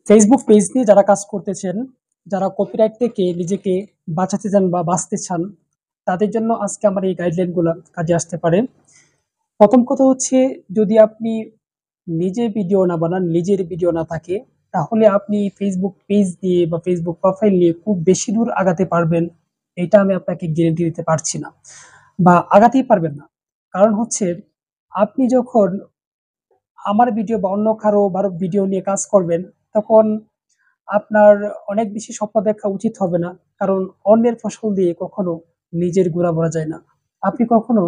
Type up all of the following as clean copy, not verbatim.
Facebook page নিয়ে যারা কাজ করতেছেন, যারা কপিরাইট থেকে নিজেকে বাঁচাতে চান বা বাঁচতে চান, তাদের জন্য আজকে আমার এই গাইডলাইনগুলো কাজে আসতে পারে। প্রথম কথা হচ্ছে, যদি আপনি নিজে ভিডিও না বানান, নিজের ভিডিও না থাকে, তাহলে আপনি ফেসবুক পেজ দিয়ে বা ফেসবুক প্রোফাইল নিয়ে খুব বেশি দূর আগাতে পারবেন, এটা আমি আপনাকে গ্যারান্টি দিতে পারছি না, বা আগাতেই পারবেন না। কারণ হচ্ছে, আপনি যখন আমার ভিডিও বা অন্য কারো ভিডিও নিয়ে কাজ করবেন, তখন আপনার অনেক বেশি স্বপ্ন দেখা উচিত হবে না। কারণ অন্যের ফসল দিয়ে কখনো নিজের গোড়া ভরা যায় না। আপনি কখনো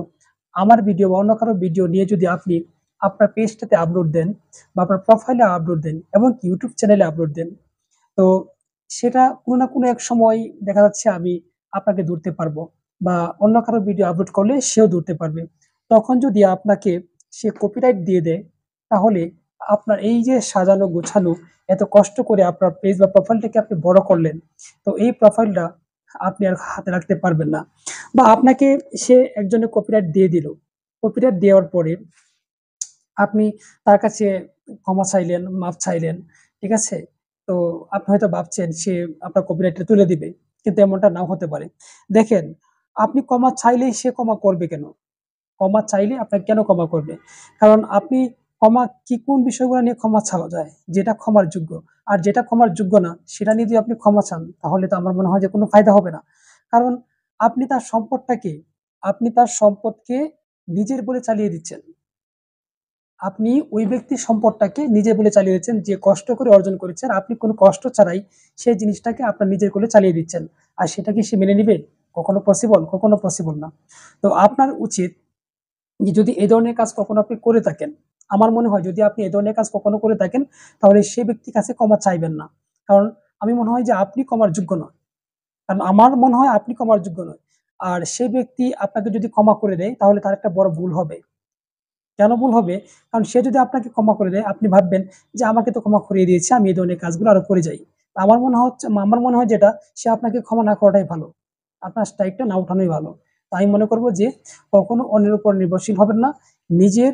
আমার ভিডিও বা অন্য কারো ভিডিও নিয়ে যদি আপনি আপনার পেজটাতে আপলোড দেন বা আপনার প্রোফাইলে আপলোড দেন এবং ইউটিউব চ্যানেলে আপলোড দেন, তো সেটা কোনো না কোনো এক সময় দেখা যাচ্ছে আমি আপনাকে ধরতে পারবো, বা অন্য কারো ভিডিও আপলোড করলে সেও ধরতে পারবে। তখন যদি আপনাকে সে কপিরাইট দিয়ে দেয়, তাহলে আপনার এই যে সাজানো গোছানো এত কষ্ট করে আপনার পেজ বা প্রোফাইলটাকে আপনি বড় করলেন, তো এই প্রোফাইলটা আপনি আর হাতে রাখতে পারবেন না। বা আপনাকে সে একজনের কপিরাইট দিয়ে দিল, কপিরাইট দেওয়ার পরে আপনি তার কাছে ক্ষমা চাইলেন, মাফ চাইলেন, ঠিক আছে? তো আপনি হয়তো ভাবছেন সে আপনার কপিরাইটটা তুলে দিবে। কিন্তু এমনটা নাও হতে পারে। দেখেন, আপনি ক্ষমা চাইলেই সে ক্ষমা করবে কেন? ক্ষমা চাইলে আপনাকে কেন ক্ষমা করবে? কারণ আপনি ক্ষমা কোন বিষয়গুলো নিয়ে ক্ষমা চাওয়া যায়? যেটা ক্ষমার যোগ্য। আর যেটা ক্ষমার যোগ্য না, সেটা নিয়ে যদি আপনি ক্ষমা চান, তাহলে তো আমার মনে হয় যে কোনো ফায়দা হবে না। কারণ আপনি তার সম্পদটাকে আপনি তার সম্পদকে নিজের বলে চালিয়ে দিচ্ছেন। আপনি ওই ব্যক্তির সম্পদটাকে নিজের বলে চালিয়ে দিচ্ছেন, যে কষ্ট করে অর্জন করেছেন। আপনি কোনো কষ্ট ছাড়াই সেই জিনিসটাকে আপনার নিজের বলে চালিয়ে দিচ্ছেন। আর সেটা কি সে মেনে নিবে? কখনো পসিবল? কখনো পসিবল না। তো আপনার উচিত যে, যদি এ ধরনের কাজ কখনো আপনি করে থাকেন, আমার মনে হয় যদি আপনি এ ধরনের কাজ কখনো করে থাকেন, তাহলে সে ব্যক্তির কাছে ক্ষমা চাইবেন না। কারণ আমি মনে হয় যে আপনি ক্ষমার যোগ্য নন। কারণ আমার মনে হয় আপনি ক্ষমার যোগ্য নয়। আর সে ব্যক্তি আপনাকে যদি ক্ষমা করে দেয়, তাহলে তার একটা বড় ভুল হবে। কেন ভুল হবে? কারণ সে যদি আপনাকে ক্ষমা করে দেয়, আপনি ভাববেন যে আমাকে তো ক্ষমা করিয়ে দিয়েছে, আমি এই ধরনের কাজগুলো আরো করে যাই। আমার মনে হয় যেটা, সে আপনাকে ক্ষমা না করাটাই ভালো। আপনার স্ট্রাইকটা না উঠানোই ভালো। তো আমি মনে করব যে, কখনো অন্যের উপর নির্ভরশীল হবেন না। নিজের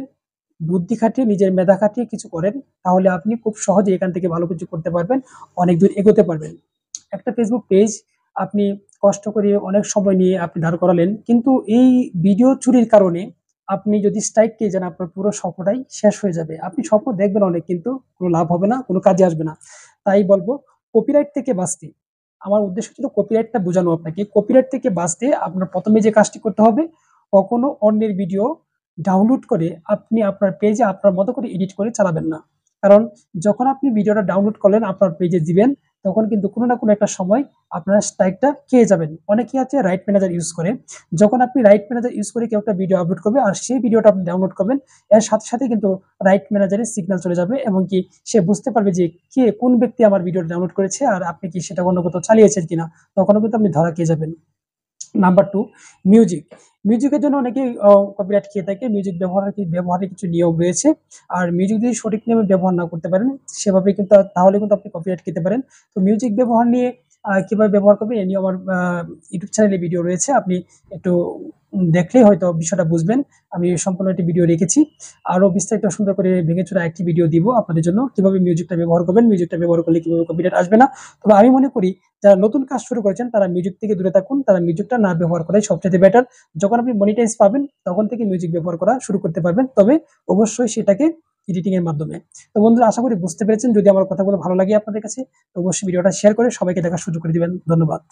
বুদ্ধি খাটিয়ে, নিজের মেধা খাটিয়ে কিছু করেন, তাহলে আপনি খুব সহজেই এখান থেকে ভালো কিছু করতে পারবেন, অনেক দূর এগোতে পারবেন। একটা ফেসবুক পেজ আপনি কষ্ট করে অনেক সময় নিয়ে আপনি দাঁড় করালেন, কিন্তু এই ভিডিও চুরির কারণে আপনি যদি স্ট্রাইক পেয়ে যান, আপনার পুরো স্বপ্নটাই শেষ হয়ে যাবে। আপনি স্বপ্ন দেখবেন অনেক, কিন্তু কোনো লাভ হবে না, কোনো কাজে আসবে না। তাই বলব, কপিরাইট থেকে বাঁচতে, আমার উদ্দেশ্য ছিল কপিরাইটটা বোঝানো আপনাকে। কপিরাইট থেকে বাঁচতে আপনার প্রথমে যে কাজটি করতে হবে, কখনো অন্যের ভিডিও ডাউনলোড করে আপনি আপনার পেজে আপনার মতো করে এডিট করে চালাবেন না। কারণ যখন আপনি ভিডিওটা ডাউনলোড করলেন, আপনার পেজে দিবেন, তখন কিন্তু কোনো না কোনো একটা সময় আপনার স্ট্রাইকটা খেয়ে যাবেন। অনেকেই আছে রাইট ম্যানেজার ইউজ করে। যখন আপনি রাইট ম্যানেজার ইউজ করে কেউ একটা ভিডিও আপলোড করবে, আর সেই ভিডিওটা আপনি ডাউনলোড করবেন, এর সাথে সাথে কিন্তু রাইট ম্যানেজারের সিগন্যাল চলে যাবে, এবং কি সে বুঝতে পারবে যে কোন ব্যক্তি আমার ভিডিওটা ডাউনলোড করেছে, আর আপনি কি সেটা অন্য কোথাও চালিয়েছেন কিনা। তখনও কিন্তু আপনি ধরা খেয়ে যাবেন। Number 2, music. মিউজিকের জন্য অনেকেই কপিরাইট খেয়ে থাকে। মিউজিক ব্যবহারের কিছু নিয়ম রয়েছে। আর মিউজিক যদি সঠিক নিয়মে ব্যবহার না করতে পারেন, সেভাবে কিন্তু তাহলে কিন্তু আপনি কপিরাইট খেতে পারেন। তো মিউজিক ব্যবহার নিয়ে কিভাবে ব্যবহার করবেন, এ নিয়ে আমার ইউটিউব চ্যানেলে ভিডিও রয়েছে। আপনি একটু দেখলেই হয়তো বিষয়টা বুঝবেন। আমি সম্পূর্ণ একটি ভিডিও রেখেছি। আরো বিস্তারিত সুন্দর করে ভেঙেচুরে একটি ভিডিও দিব আপনাদের জন্য, কিভাবে মিউজিকটা ব্যবহার করবেন, মিউজিকটা ব্যবহার করলে কিভাবে কপিরাইট আসবে না। তবে আমি মনে করি, যারা নতুন কাজ শুরু করেছেন, তারা মিউজিক থেকে দূরে থাকুন। তারা মিউজিকটা না ব্যবহার করাই সবচেয়ে বেটার। যখন আপনি মনিটাইজ পাবেন, তখন থেকে মিউজিক ব্যবহার করা শুরু করতে পারবেন। তবে অবশ্যই সেটাকে এডিটিং এর মাধ্যমে। তো বন্ধুরা, আশা করি বুঝতে পেরেছেন। যদি আমার কথাগুলো ভালো লাগে আপনাদের কাছে, তো অবশ্যই ভিডিওটা শেয়ার করে সবাইকে দেখার সুযোগ করে দিবেন। ধন্যবাদ।